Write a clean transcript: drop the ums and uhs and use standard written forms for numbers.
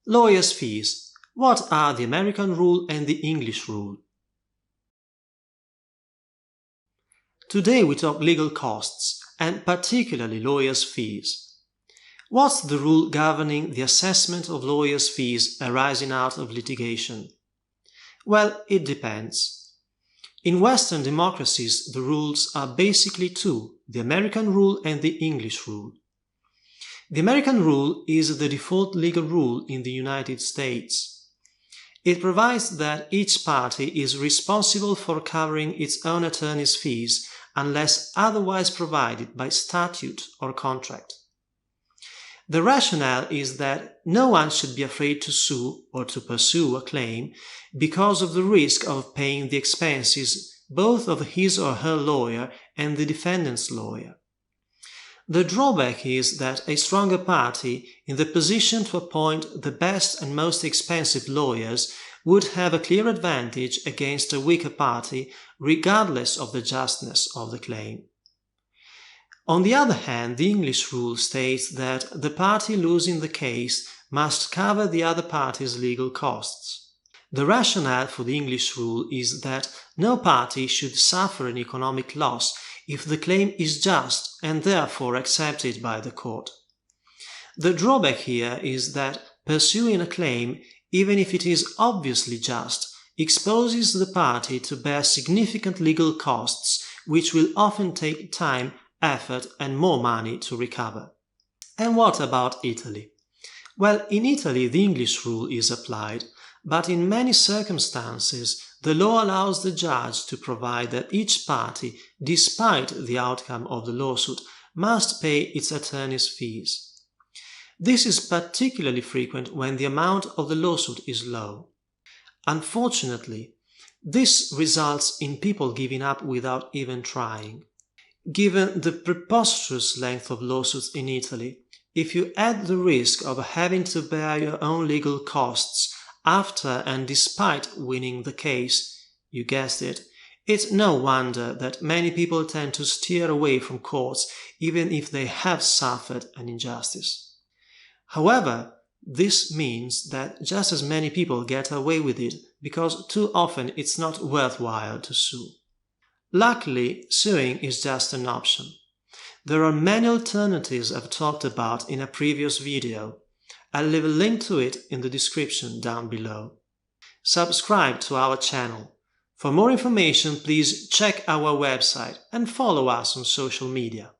Lawyers' fees. What are the American rule and the English rule? Today we talk legal costs, and particularly lawyers' fees. What's the rule governing the assessment of lawyers' fees arising out of litigation? Well, it depends. In Western democracies, the rules are basically two, the American rule and the English rule. The American rule is the default legal rule in the United States. It provides that each party is responsible for covering its own attorney's fees unless otherwise provided by statute or contract. The rationale is that no one should be afraid to sue or to pursue a claim because of the risk of paying the expenses both of his or her lawyer and the defendant's lawyer. The drawback is that a stronger party, in the position to appoint the best and most expensive lawyers, would have a clear advantage against a weaker party, regardless of the justness of the claim. On the other hand, the English rule states that the party losing the case must cover the other party's legal costs. The rationale for the English rule is that no party should suffer an economic loss if the claim is just and therefore accepted by the court. The drawback here is that pursuing a claim, even if it is obviously just, exposes the party to bear significant legal costs which will often take time, effort and more money to recover. And what about Italy? Well, in Italy the English rule is applied, but in many circumstances the law allows the judge to provide that each party, despite the outcome of the lawsuit, must pay its attorney's fees. This is particularly frequent when the amount of the lawsuit is low. Unfortunately, this results in people giving up without even trying. Given the preposterous length of lawsuits in Italy, if you add the risk of having to bear your own legal costs after and despite winning the case, you guessed it, it's no wonder that many people tend to steer away from courts even if they have suffered an injustice. However, this means that just as many people get away with it because too often it's not worthwhile to sue. Luckily, suing is just an option. There are many alternatives I've talked about in a previous video. I'll leave a link to it in the description down below. Subscribe to our channel. For more information, please check our website and follow us on social media.